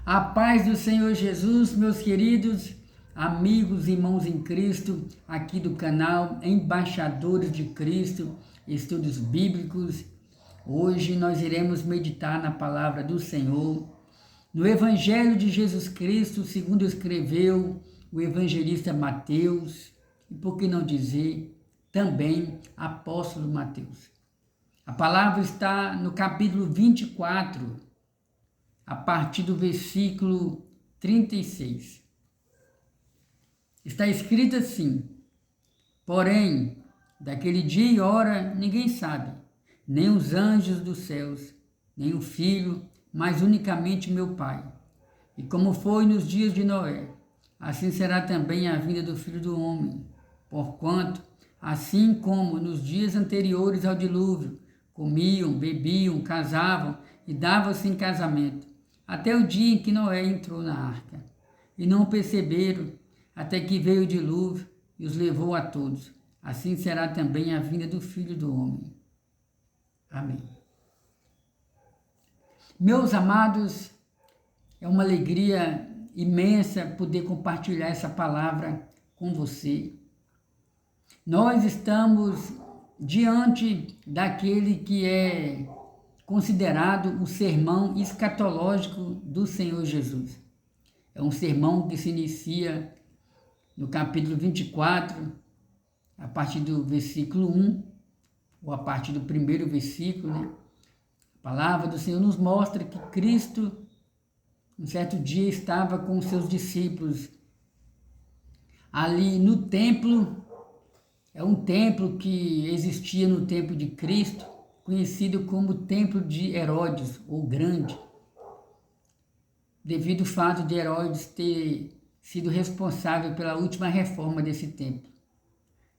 A paz do Senhor Jesus, meus queridos amigos e irmãos em Cristo, aqui do canal Embaixadores de Cristo, Estudos Bíblicos. Hoje nós iremos meditar na palavra do Senhor, no Evangelho de Jesus Cristo, segundo escreveu o evangelista Mateus, e por que não dizer, também apóstolo Mateus. A palavra está no capítulo 24, a partir do versículo 36. Está escrito assim: porém, daquele dia e hora ninguém sabe, nem os anjos dos céus, nem o Filho, mas unicamente meu Pai. E como foi nos dias de Noé, assim será também a vinda do Filho do Homem. Porquanto, assim como nos dias anteriores ao dilúvio, comiam, bebiam, casavam e davam-se em casamento, até o dia em que Noé entrou na arca. E não perceberam, até que veio o dilúvio e os levou a todos. Assim será também a vinda do Filho do Homem. Amém. Meus amados, é uma alegria imensa poder compartilhar essa palavra com você. Nós estamos diante daquele que é considerado o sermão escatológico do Senhor Jesus. É um sermão que se inicia no capítulo 24, a partir do versículo 1, ou a partir do primeiro versículo, né? A palavra do Senhor nos mostra que Cristo, um certo dia, estava com os seus discípulos ali no templo. É um templo que existia no tempo de Cristo, conhecido como Templo de Herodes, ou Grande, devido ao fato de Herodes ter sido responsável pela última reforma desse templo.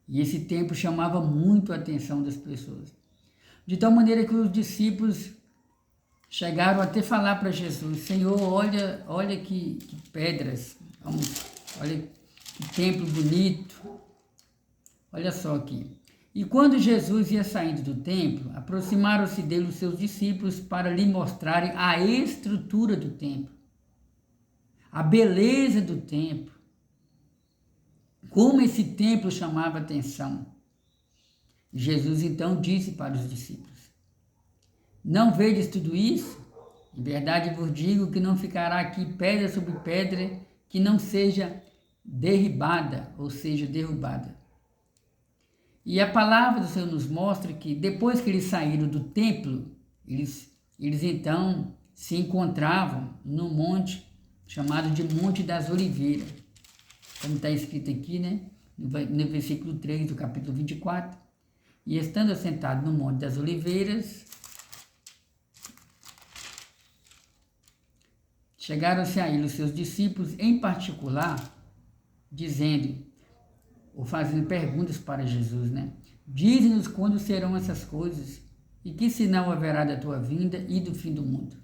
E esse templo chamava muito a atenção das pessoas. De tal maneira que os discípulos chegaram até falar para Jesus: Senhor, olha que pedras, olha que templo bonito, olha só aqui. E quando Jesus ia saindo do templo, aproximaram-se dele os seus discípulos para lhe mostrarem a estrutura do templo, a beleza do templo, como esse templo chamava atenção. Jesus então disse para os discípulos: não vedes tudo isso? Em verdade vos digo que não ficará aqui pedra sobre pedra que não seja derribada, ou seja, derrubada. E a palavra do Senhor nos mostra que depois que eles saíram do templo, eles então se encontravam num monte chamado de Monte das Oliveiras, como está escrito aqui, né? No versículo 3 do capítulo 24. E estando assentado no Monte das Oliveiras, chegaram-se a ele os seus discípulos, em particular, dizendo, ou fazendo perguntas para Jesus, né? Dize-nos quando serão essas coisas e que sinal haverá da tua vinda e do fim do mundo.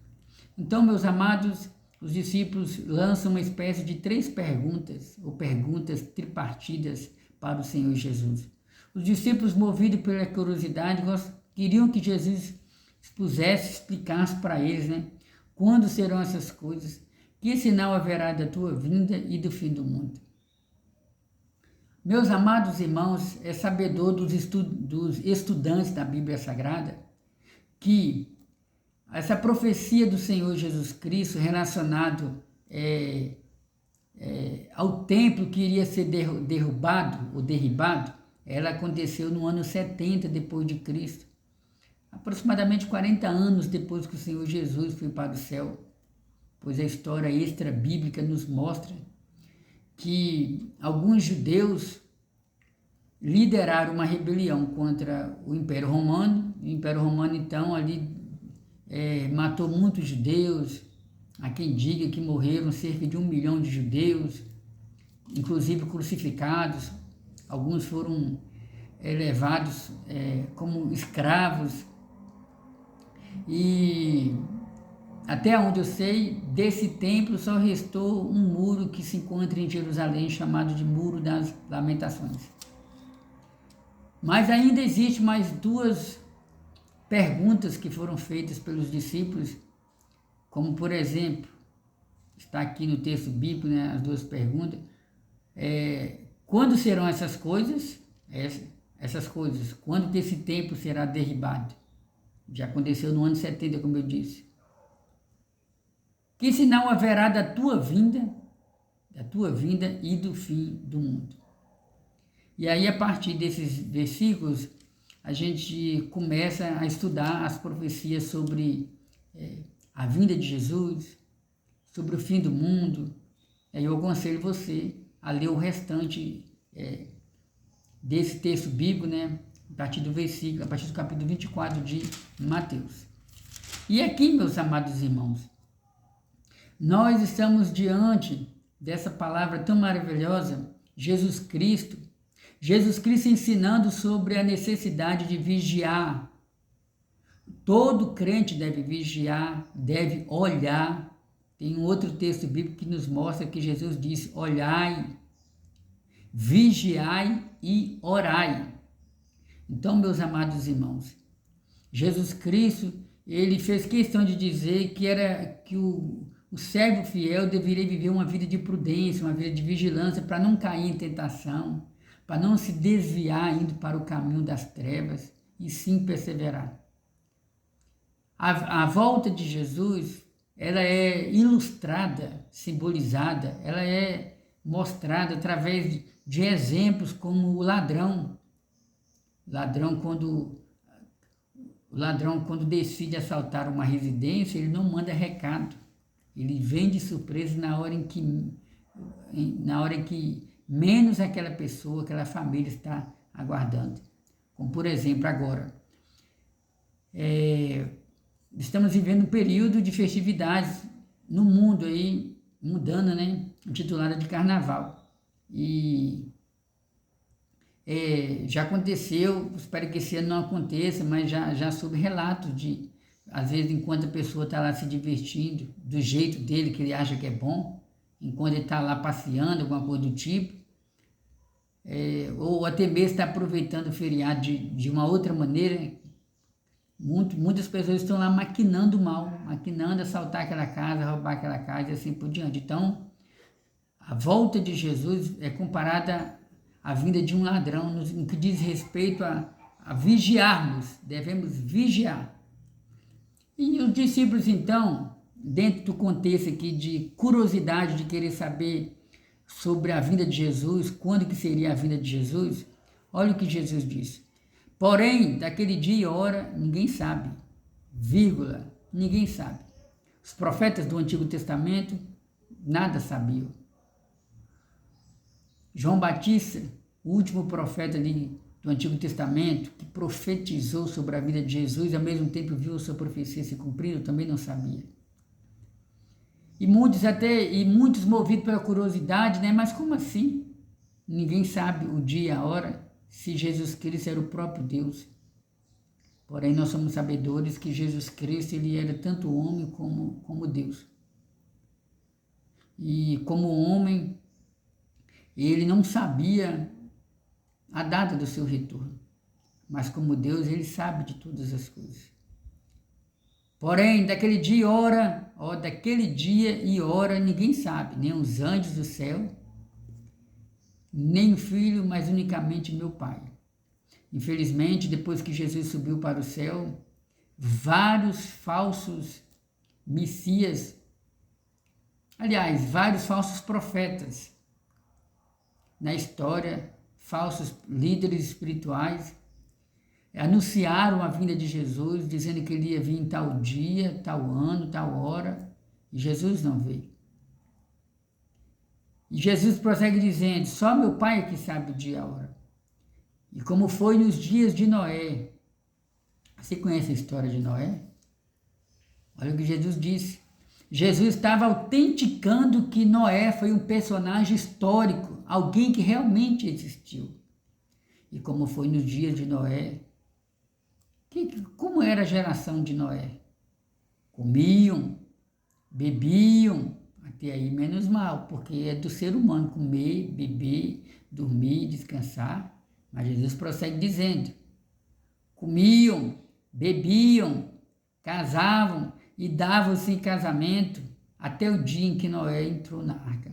Então, meus amados, os discípulos lançam uma espécie de 3 perguntas, ou perguntas tripartidas para o Senhor Jesus. Os discípulos, movidos pela curiosidade, queriam que Jesus explicasse para eles, né? Quando serão essas coisas? Que sinal haverá da tua vinda e do fim do mundo? Meus amados irmãos, é sabedor dos estudantes da Bíblia Sagrada que essa profecia do Senhor Jesus Cristo relacionado ao templo que iria ser derrubado ou derribado, ela aconteceu no ano 70 depois de Cristo, aproximadamente 40 anos depois que o Senhor Jesus foi para o céu, pois a história extra-bíblica nos mostra que alguns judeus lideraram uma rebelião contra o Império Romano. O Império Romano, então, ali matou muitos judeus. Há quem diga que morreram cerca de 1 milhão de judeus, inclusive crucificados. Alguns foram levados como escravos. E até onde eu sei, desse templo só restou um muro que se encontra em Jerusalém, chamado de Muro das Lamentações. Mas ainda existe mais 2 perguntas que foram feitas pelos discípulos, como por exemplo, está aqui no texto bíblico, né, as duas perguntas. Quando serão essas coisas? Essas coisas. Quando que esse templo será derribado? Já aconteceu no ano 70, como eu disse. Que sinal haverá da tua vinda e do fim do mundo? E aí, a partir desses versículos, a gente começa a estudar as profecias sobre a vinda de Jesus, sobre o fim do mundo. Eu aconselho você a ler o restante desse texto bíblico, né? A partir do capítulo 24 de Mateus. E aqui, meus amados irmãos, nós estamos diante dessa palavra tão maravilhosa, Jesus Cristo ensinando sobre a necessidade de vigiar. Todo crente deve vigiar, deve olhar. Tem um outro texto bíblico que nos mostra que Jesus disse: olhai, vigiai e orai. Então, meus amados irmãos, Jesus Cristo, ele fez questão de dizer que o servo fiel deveria viver uma vida de prudência, uma vida de vigilância, para não cair em tentação, para não se desviar indo para o caminho das trevas, e sim perseverar. A volta de Jesus, ela é ilustrada, simbolizada, ela é mostrada através de exemplos como o ladrão. O ladrão, quando decide assaltar uma residência, ele não manda recado. Ele vem de surpresa na hora em que menos aquela pessoa, aquela família está aguardando. Como, por exemplo, agora. Estamos vivendo um período de festividades no mundo aí, mudando, né? Intitulada de Carnaval. E já aconteceu, espero que esse ano não aconteça, mas já soube relatos de, às vezes, enquanto a pessoa está lá se divertindo, do jeito dele, que ele acha que é bom, enquanto ele está lá passeando, alguma coisa do tipo, ou até mesmo está aproveitando o feriado de uma outra maneira. Muitas pessoas estão lá maquinando mal, maquinando assaltar aquela casa, roubar aquela casa e assim por diante. Então, a volta de Jesus é comparada à vinda de um ladrão, no que diz respeito a vigiarmos, devemos vigiar. E os discípulos, então, dentro do contexto aqui de curiosidade, de querer saber sobre a vinda de Jesus, quando que seria a vinda de Jesus, olha o que Jesus disse. Porém, daquele dia e hora, ninguém sabe, vírgula, ninguém sabe. Os profetas do Antigo Testamento nada sabiam. João Batista, o último profeta do Antigo Testamento, que profetizou sobre a vida de Jesus e ao mesmo tempo viu a sua profecia se cumprindo, também não sabia. E muitos movidos pela curiosidade, né? Mas como assim? Ninguém sabe o dia e a hora, se Jesus Cristo era o próprio Deus. Porém, nós somos sabedores que Jesus Cristo, ele era tanto homem como Deus. E como homem, ele não sabia a data do seu retorno. Mas como Deus, ele sabe de todas as coisas. Porém, daquele dia e hora, ninguém sabe, nem os anjos do céu, nem o Filho, mas unicamente meu Pai. Infelizmente, depois que Jesus subiu para o céu, vários falsos messias, aliás, vários falsos profetas na história, falsos líderes espirituais, anunciaram a vinda de Jesus, dizendo que ele ia vir em tal dia, tal ano, tal hora, e Jesus não veio. E Jesus prossegue dizendo, só meu Pai é que sabe o dia e a hora. E como foi nos dias de Noé. Você conhece a história de Noé? Olha o que Jesus disse. Jesus estava autenticando que Noé foi um personagem histórico, alguém que realmente existiu. E como foi nos dias de Noé, como era a geração de Noé? Comiam, bebiam, até aí menos mal, porque é do ser humano comer, beber, dormir, descansar. Mas Jesus prossegue dizendo, comiam, bebiam, casavam e davam-se em casamento até o dia em que Noé entrou na arca.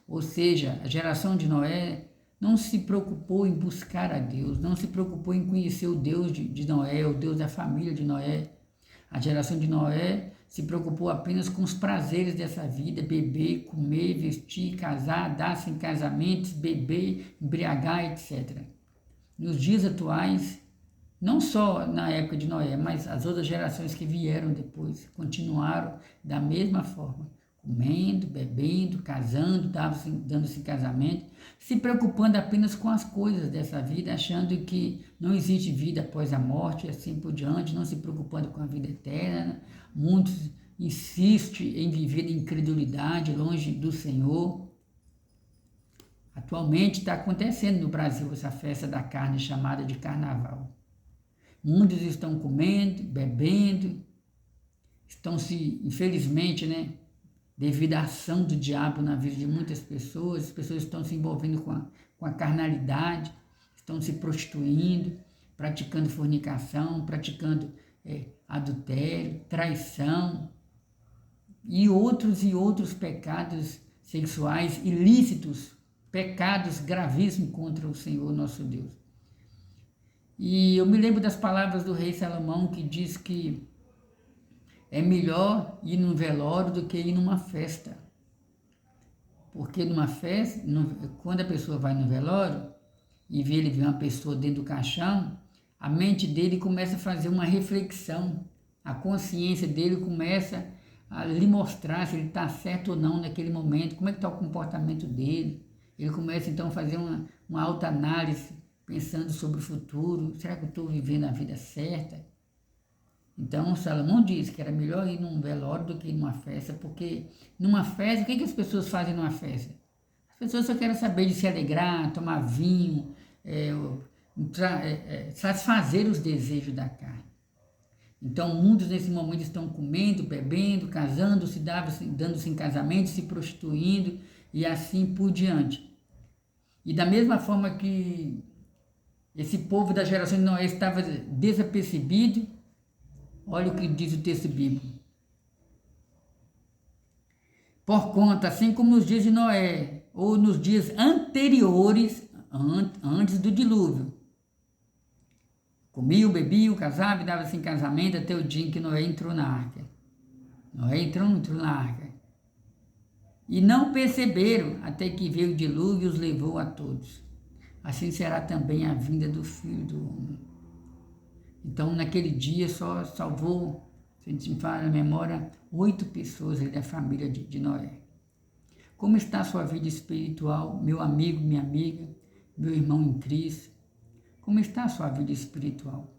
Ou seja, a geração de Noé não se preocupou em buscar a Deus, não se preocupou em conhecer o Deus de Noé, o Deus da família de Noé. A geração de Noé se preocupou apenas com os prazeres dessa vida, beber, comer, vestir, casar, dar-se em casamentos, beber, embriagar, etc. Nos dias atuais, não só na época de Noé, mas as outras gerações que vieram depois, continuaram da mesma forma, comendo, bebendo, casando, dando-se em casamento, se preocupando apenas com as coisas dessa vida, achando que não existe vida após a morte e assim por diante, não se preocupando com a vida eterna. Muitos insistem em viver de incredulidade, longe do Senhor. Atualmente está acontecendo no Brasil essa festa da carne chamada de carnaval. Muitos estão comendo, bebendo, estão se, infelizmente, devido à ação do diabo na vida de muitas pessoas, as pessoas estão se envolvendo com a carnalidade, estão se prostituindo, praticando fornicação, praticando adultério, traição e outros pecados sexuais ilícitos, pecados gravíssimos contra o Senhor nosso Deus. E eu me lembro das palavras do rei Salomão, que diz que é melhor ir num velório do que ir numa festa. Porque numa festa, quando a pessoa vai no velório e ele vê uma pessoa dentro do caixão, a mente dele começa a fazer uma reflexão. A consciência dele começa a lhe mostrar se ele está certo ou não naquele momento, como é que está o comportamento dele. Ele começa então a fazer uma autoanálise, pensando sobre o futuro. Será que eu estou vivendo a vida certa? Então, Salomão diz que era melhor ir num velório do que ir numa festa, porque numa festa, o que as pessoas fazem numa festa? As pessoas só querem saber de se alegrar, tomar vinho, satisfazer os desejos da carne. Então, muitos nesse momento estão comendo, bebendo, casando-se, dando-se em casamento, se prostituindo e assim por diante. E da mesma forma que esse povo da geração de Noé estava desapercebido, olha o que diz o texto bíblico. Porquanto, assim como nos dias de Noé, ou nos dias anteriores, antes do dilúvio, comiam, bebiam, casavam e davam-se em casamento até o dia em que Noé entrou na arca. Noé entrou na arca. E não perceberam até que veio o dilúvio e os levou a todos. Assim será também a vinda do Filho do Homem. Então, naquele dia só salvou, se a gente me fala na memória, 8 pessoas da família de Noé. Como está a sua vida espiritual, meu amigo, minha amiga, meu irmão em Cristo? Como está a sua vida espiritual?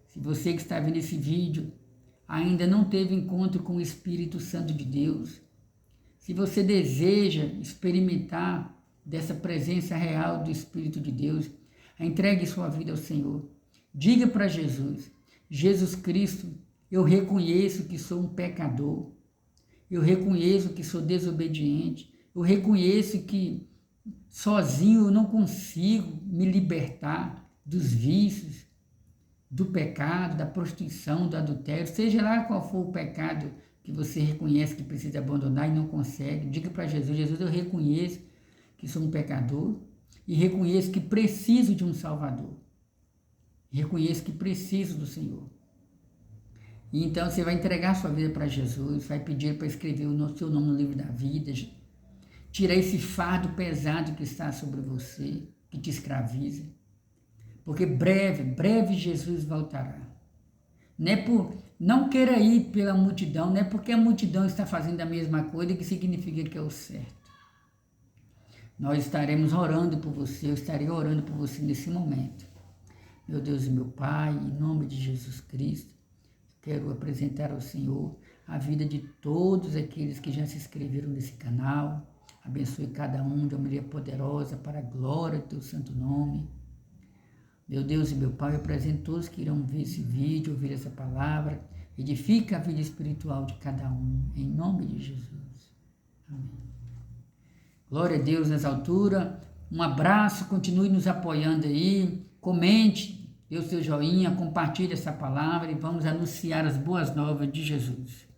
Se você que está vendo esse vídeo ainda não teve encontro com o Espírito Santo de Deus, se você deseja experimentar dessa presença real do Espírito de Deus, entregue sua vida ao Senhor. Diga para Jesus: Jesus Cristo, eu reconheço que sou um pecador, eu reconheço que sou desobediente, eu reconheço que sozinho eu não consigo me libertar dos vícios, do pecado, da prostituição, do adultério, seja lá qual for o pecado que você reconhece que precisa abandonar e não consegue. Diga para Jesus: Jesus, eu reconheço que sou um pecador e reconheço que preciso de um Salvador. Reconheço que preciso do Senhor. E então você vai entregar sua vida para Jesus, vai pedir para escrever o seu nome no livro da vida, tirar esse fardo pesado que está sobre você, que te escraviza. Porque breve Jesus voltará. Não queira ir pela multidão, não é porque a multidão está fazendo a mesma coisa que significa que é o certo. Nós estaremos orando por você, eu estarei orando por você nesse momento. Meu Deus e meu Pai, em nome de Jesus Cristo, quero apresentar ao Senhor a vida de todos aqueles que já se inscreveram nesse canal. Abençoe cada um de uma maneira poderosa para a glória do teu santo nome. Meu Deus e meu Pai, eu apresento todos que irão ver esse vídeo, ouvir essa palavra. Edifica a vida espiritual de cada um, em nome de Jesus. Amém. Glória a Deus nessa altura. Um abraço, continue nos apoiando aí. Comente, dê o seu joinha, compartilhe essa palavra e vamos anunciar as boas novas de Jesus.